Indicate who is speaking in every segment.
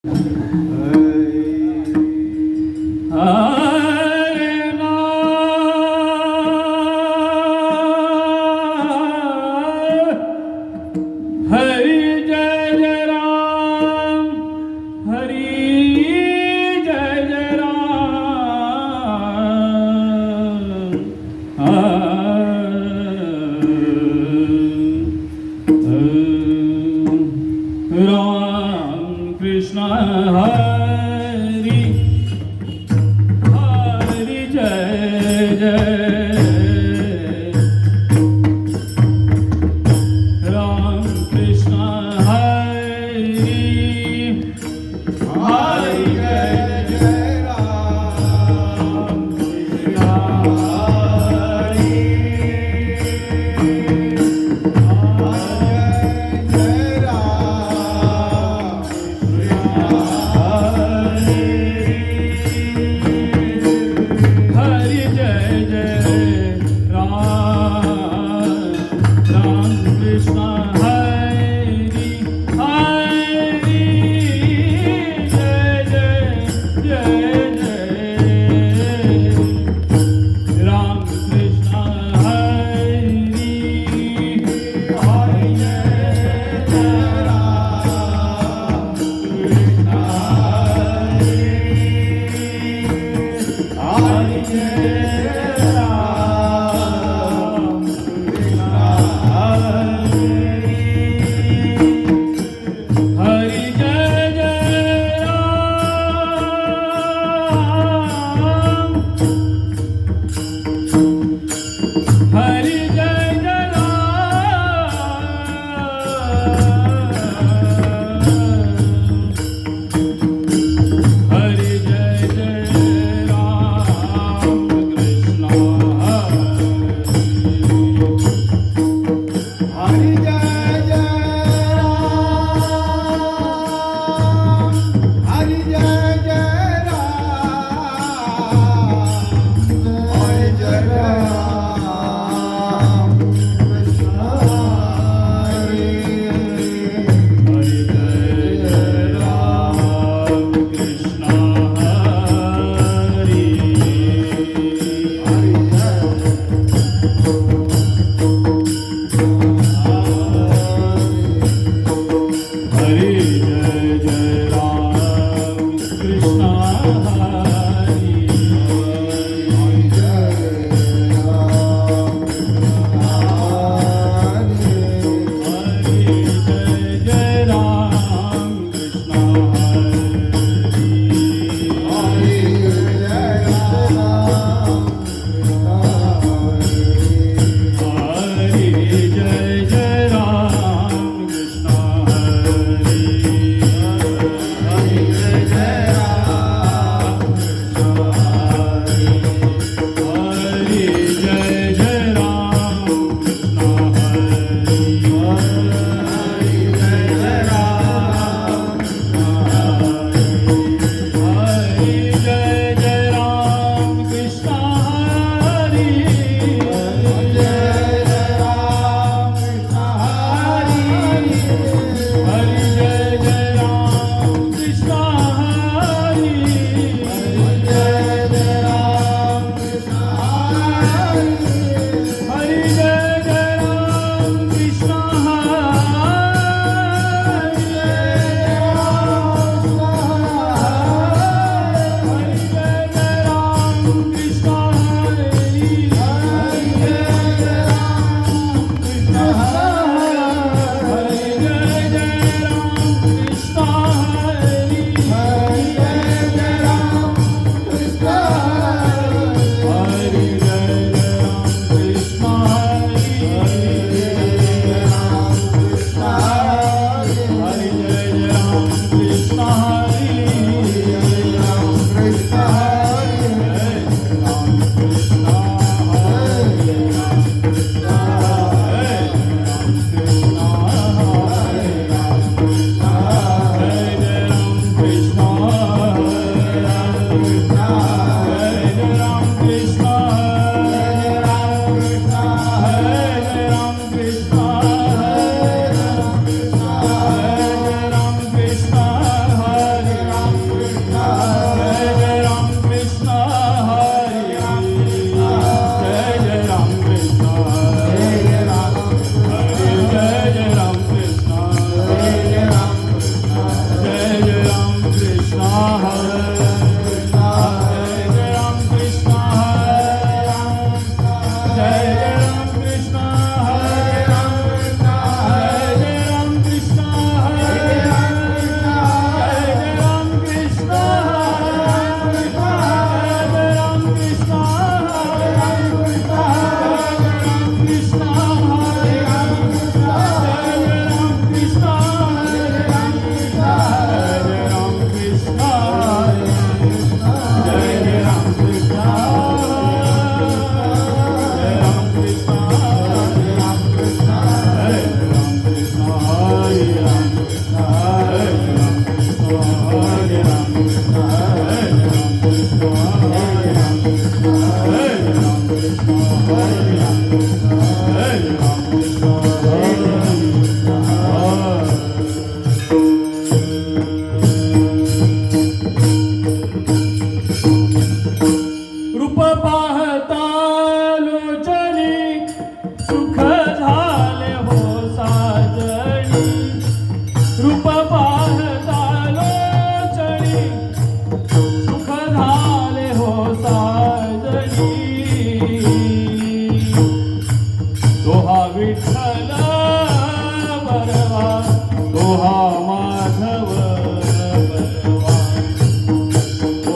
Speaker 1: Krishna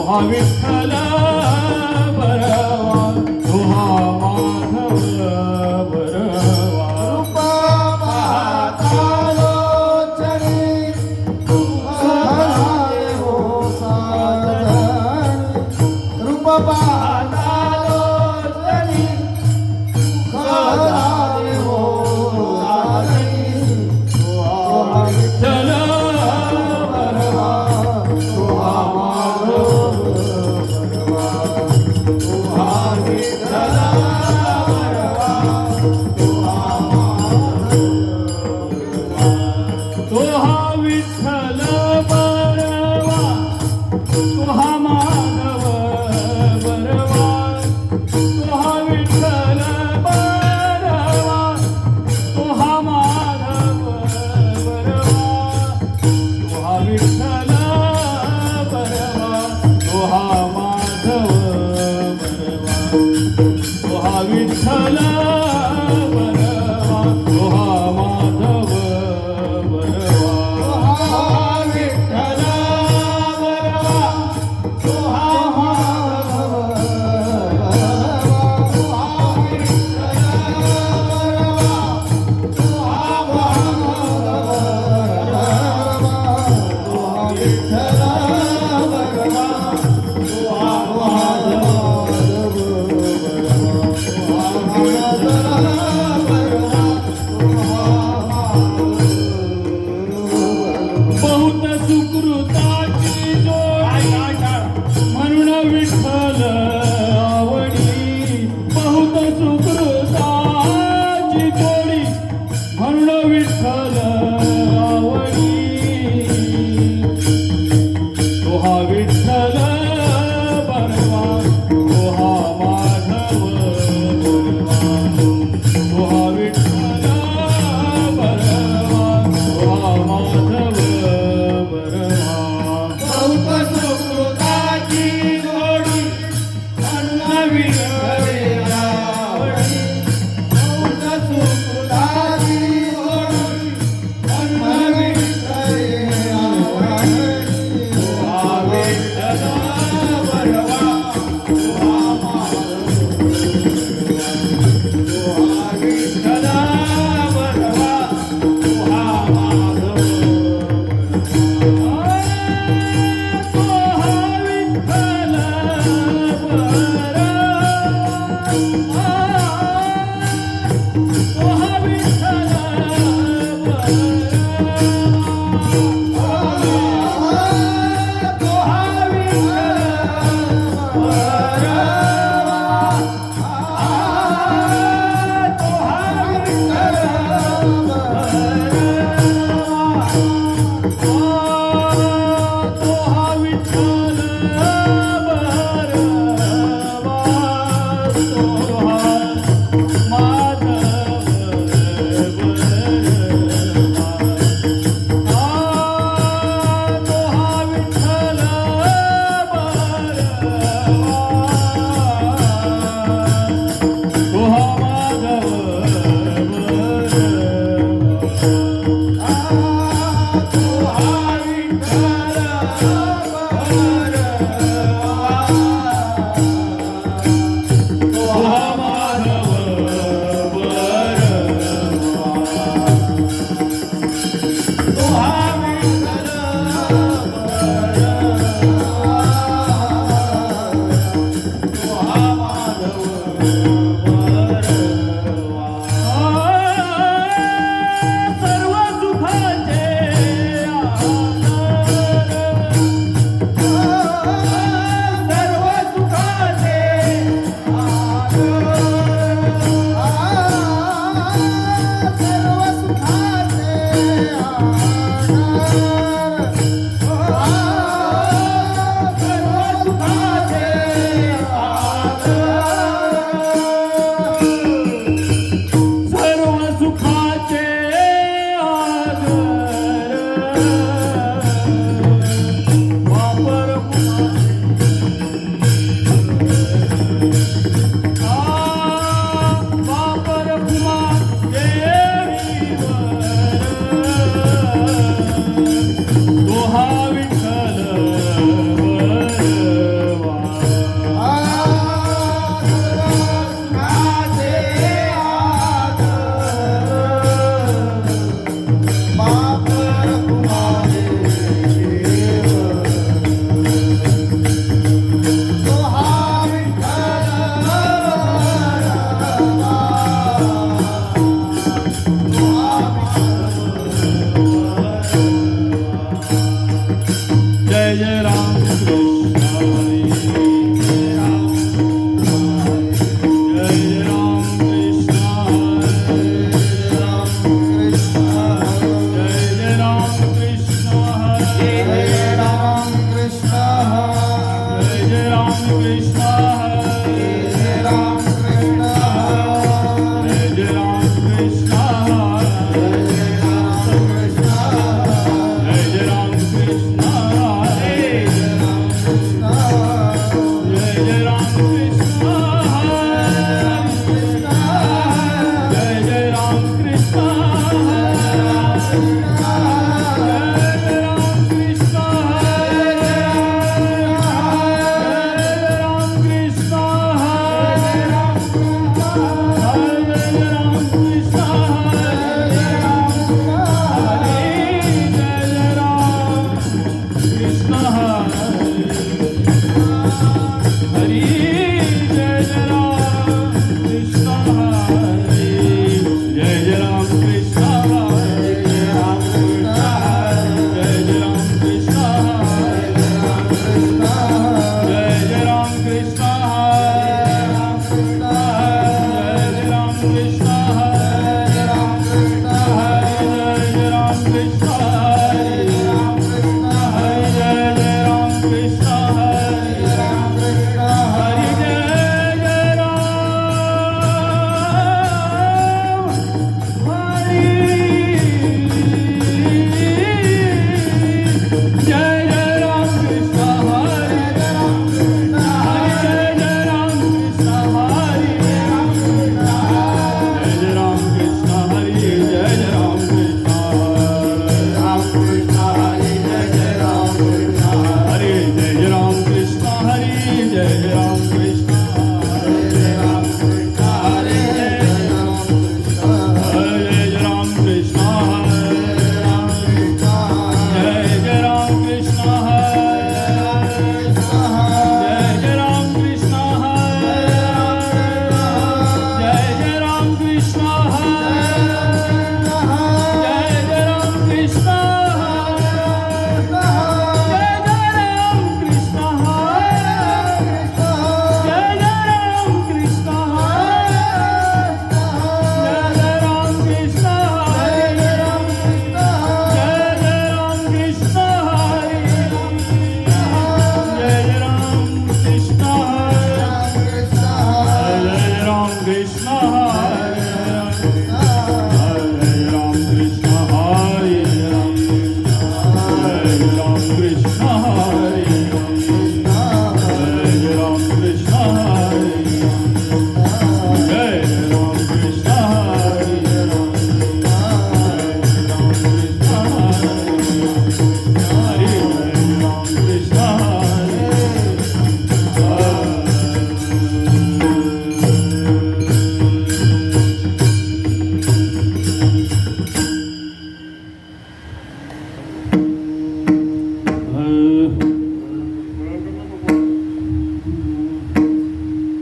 Speaker 1: हा विठ्ठल बरवा तो हा माधव बरवा
Speaker 2: रूप पाहतालो चरी सुखाले हो साधनी रूप पाहतालो चरी सुखाले हो साधनी तो हा
Speaker 1: विठ्ठल
Speaker 2: बरवा तो हा माधव बरवा तो हा विठ्ठल बरवा तो हा
Speaker 1: तो हा विठ्ठल बरवा तो हा माधव बरवा तो हा विठ्ठल बरवा तो हा माधव बरवा तो हा विठ्ठल बरवा तो हा माधव बरवा तो हा विठ्ठल बरवा तो हा माधव बरवा
Speaker 2: विठ्ठल बरवा तो हा माधव बरवा तो हा विठ्ठल बरवा तो हा माधव बरवा तो हा विठ्ठल बरवा तो हा माधव
Speaker 1: बहुत सुकृताची जोडी म्हणून विठ्ठल आवडी बहुत सुकृताची जोडी म्हणून विठ्ठल आवडी तो हा विठ्ठल बरवा तो हा माधव बरवा तो हा विठ्ठल बरवा तो हा माधव बरवा जय राम कृष्ण हरी जय राम कृष्ण हरी जय राम कृष्ण हरी जय राम कृष्ण हरी जय राम कृष्ण हरी जय राम कृष्ण हरी जय राम कृष्ण हरी जय राम कृष्ण हरी जय जय राम कृष्ण जय जय राम कृष्ण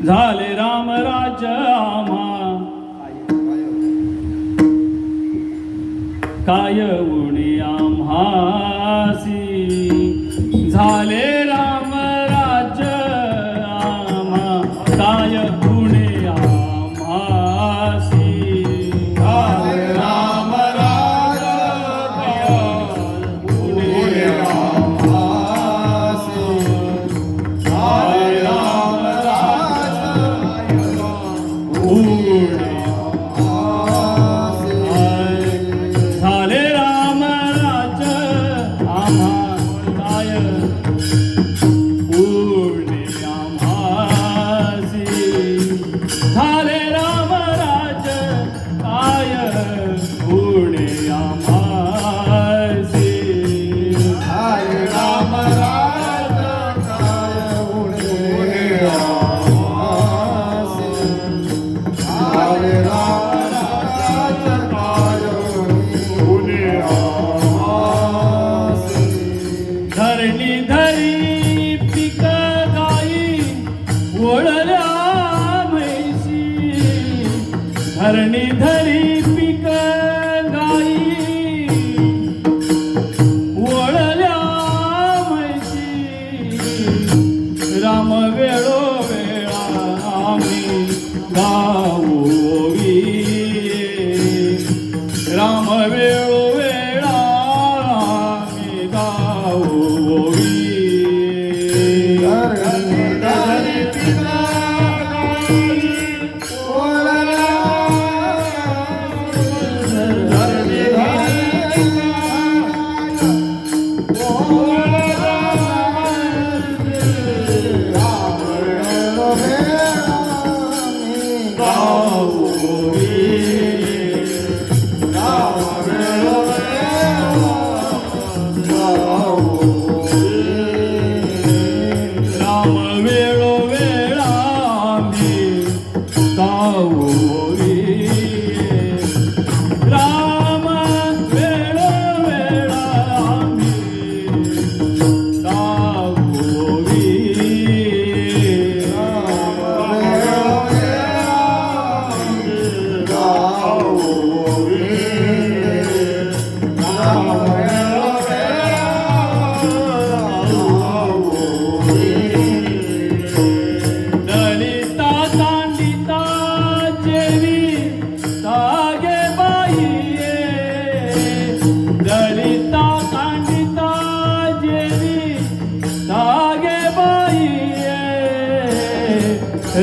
Speaker 1: झाले राम राज्य आम्हा काय उणे आम्हासी झाले राम राज्य आम्हा काय उणे आम्हासी
Speaker 2: झाले राम राज्य उणे आम्हासी झाले राम
Speaker 1: झाले राम राज्य आम्हा काय पूर्ण आम्हासी झाले राम राज्य काय पूर्ण आम्हासी
Speaker 2: झाले राम राज्य काय उणे आम्हासी झाले राम राज्य काय उणे आम्हासी
Speaker 1: धरणी धरी पिक गाई ओळल्या म्हैसी धरणी धरी पिक गाई ओळल्या म्हैसी
Speaker 2: धरणी पिता ओलाला धरणी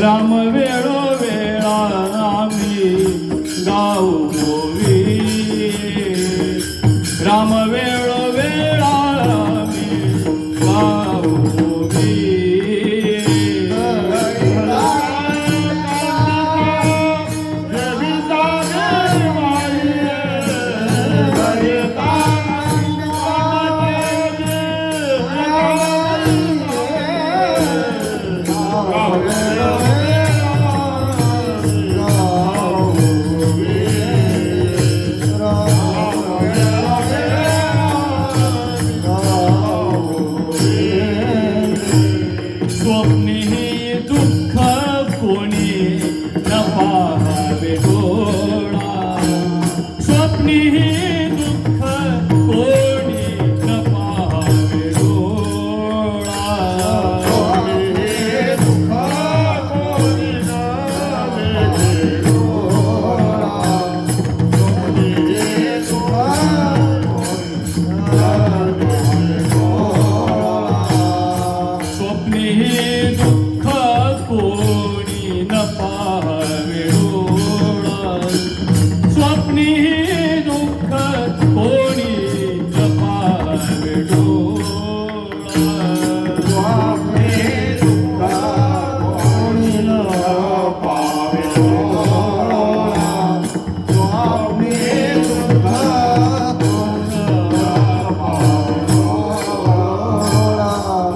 Speaker 1: राम वेळो वेळा आम्ही गाऊ गोवी राम वेळो वेळा आम्ही गाऊ गोवी स्वप्नी दुःख कोणी न पाहावे डोळा स्वप्नी दुःख कोणी न पाहावे डोळा स्वप्नी दुःख कोणी न पाहावे डोळा स्वप्नी दुःख कोणी न पाहावे डोळा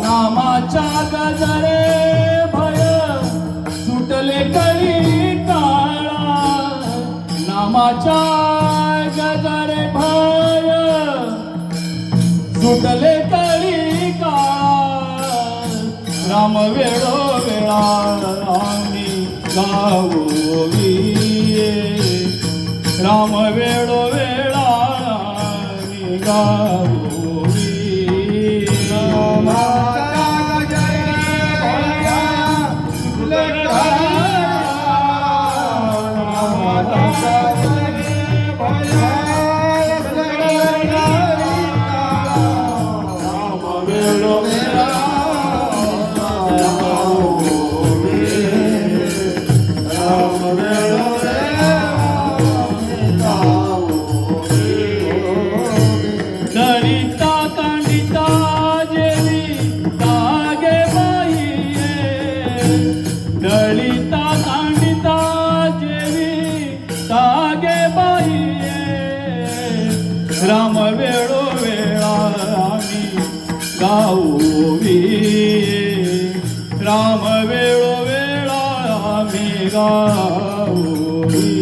Speaker 1: नामाच्या गजरे भय सुटले कळी काळा नामाच्या गजरे भय सुटले कळी काळा राम वेळो वेळा आम्ही गावोवी राम वेळो वेळा आम्ही गावोवी दलिता कांडिता जेवी तागे बाई दलिता कांडिता जेवी तागे बाई राम वेळो वेळा आम्ही गाऊवी राम वेळो वेळा आम्ही गाऊवी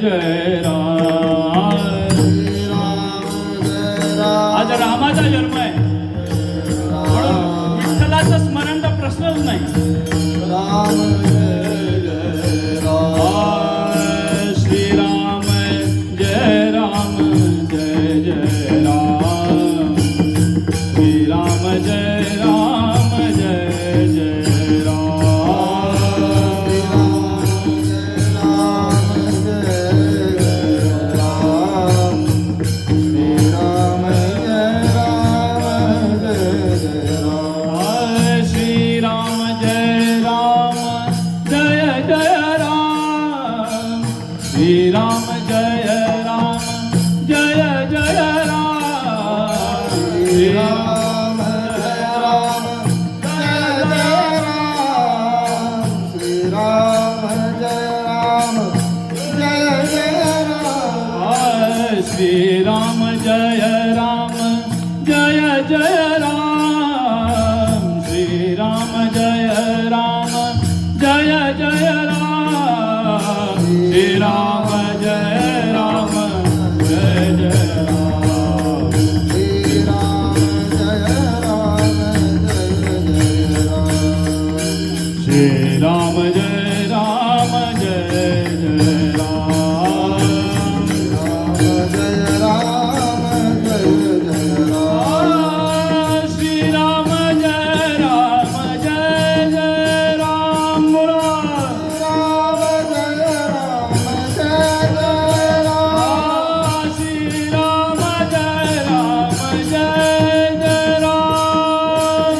Speaker 1: जय राम. आज रामाचा जन्म आहे म्हणून विठ्ठलाचं स्मरण तर प्रश्नच नाही. श्रीराम जय राम जय जय राम. श्रीराम जय राम जय जय राम. श्रीराम जय राम जय जय राम. श्रीराम जय राम जय जय राम. श्रीराम श्रीराम जय राम जय जय राम. श्रीराम जय राम जय जय राम. श्रीराम जय राम जय जय राम. श्रीराम जय राम जय जय राम. श्रीराम जय राम जय जय राम. श्रीराम जय राम जय जय राम.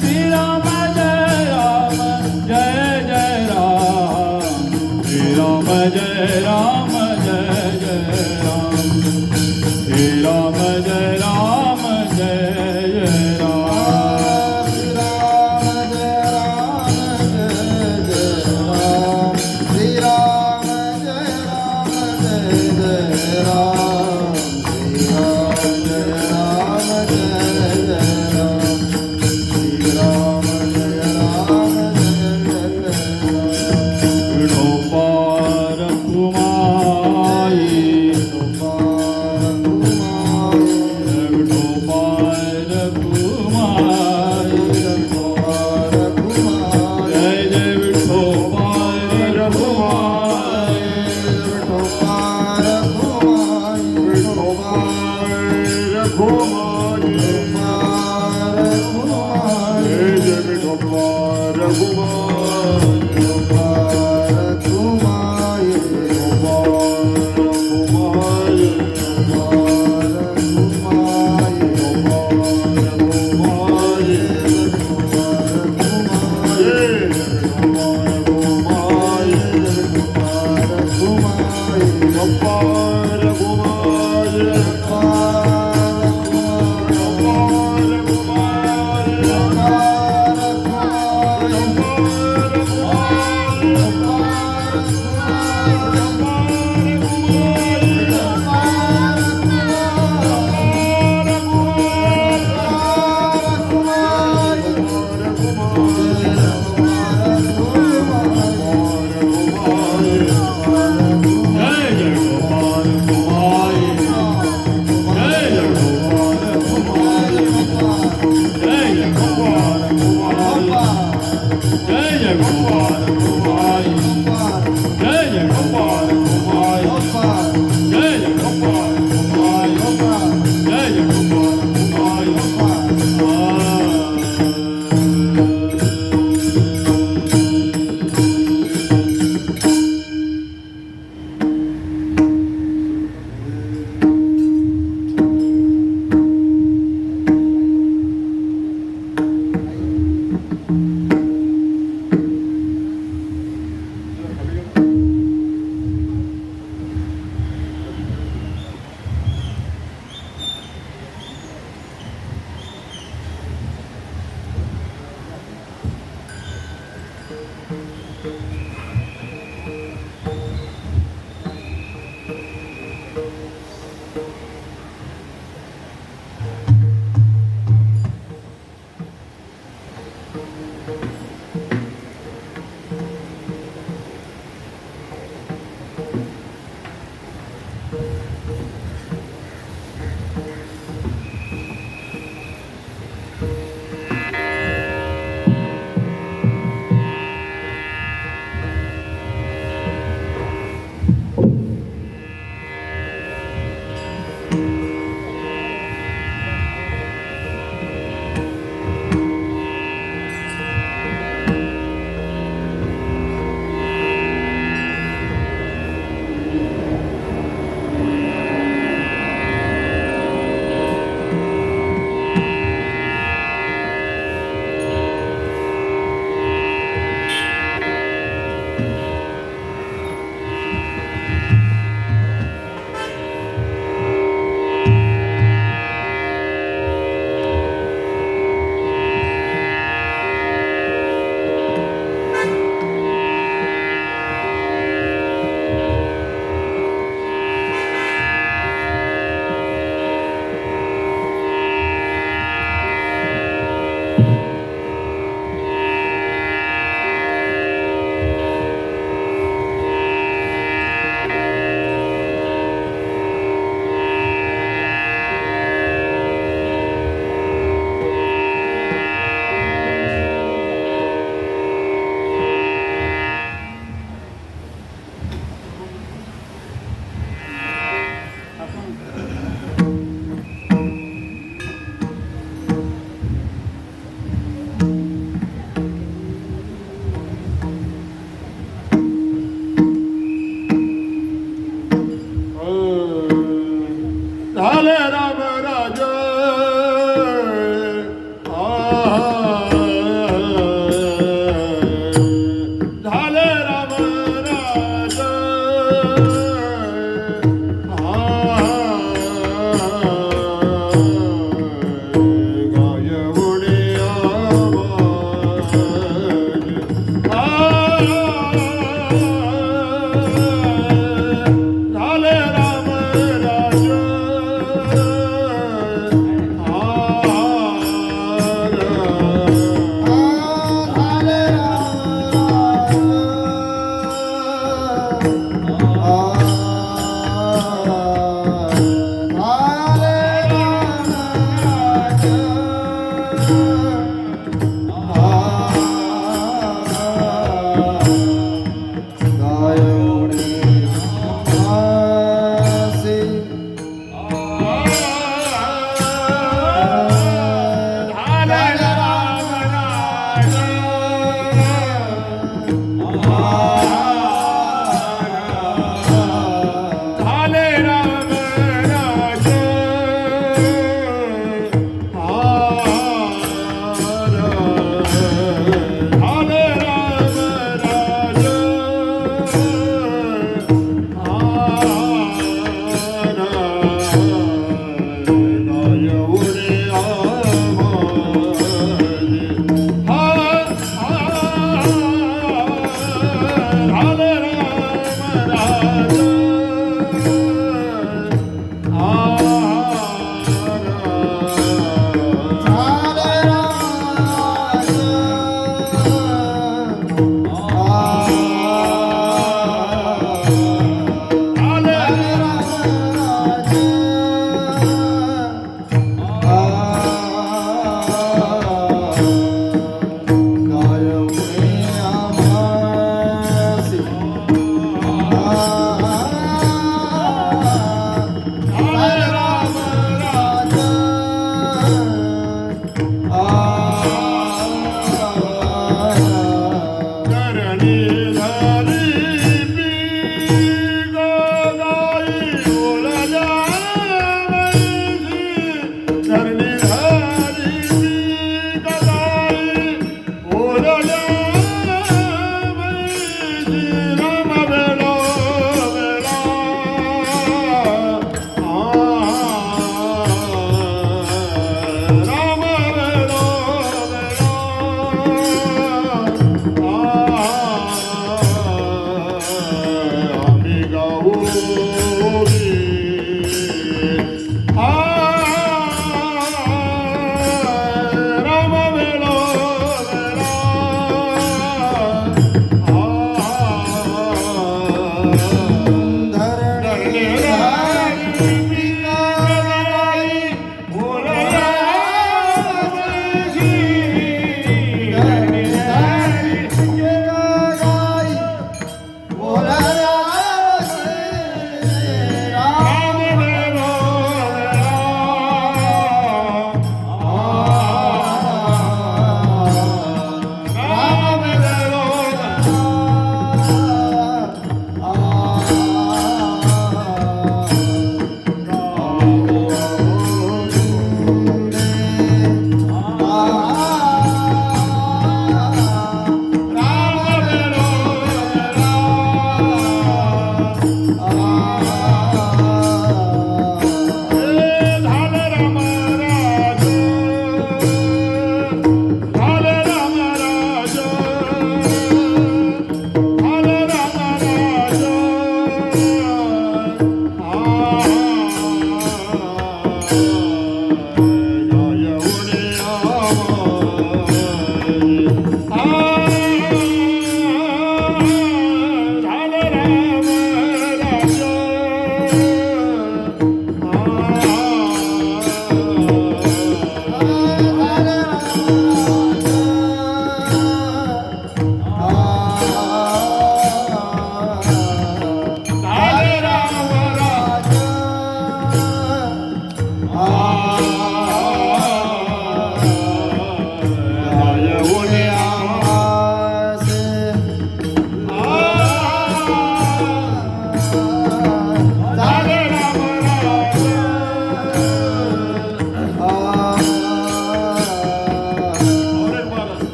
Speaker 1: श्रीराम जय राम जय जय राम. श्रीराम जय राम जय जय राम. श्रीराम जय राम. श्रीराम जय राम. श्रीराम जय राम जय जय राम. श्रीराम जय राम जय जय राम. श्रीराम जय राम जय जय राम. विठोबार कुमाई. विठोबार कुमाई. जय जय विठोबार कुमाई. जय जय गोपाल कुमारी. जय जय गोपाल कुमारी.
Speaker 2: झाले राम राज झाले राम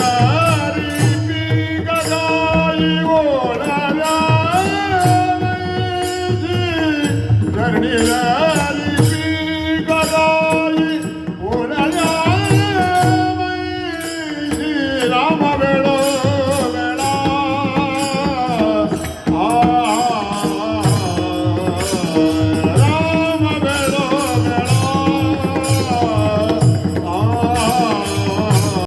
Speaker 2: दारी पीक गाई ओढाव्या चरणी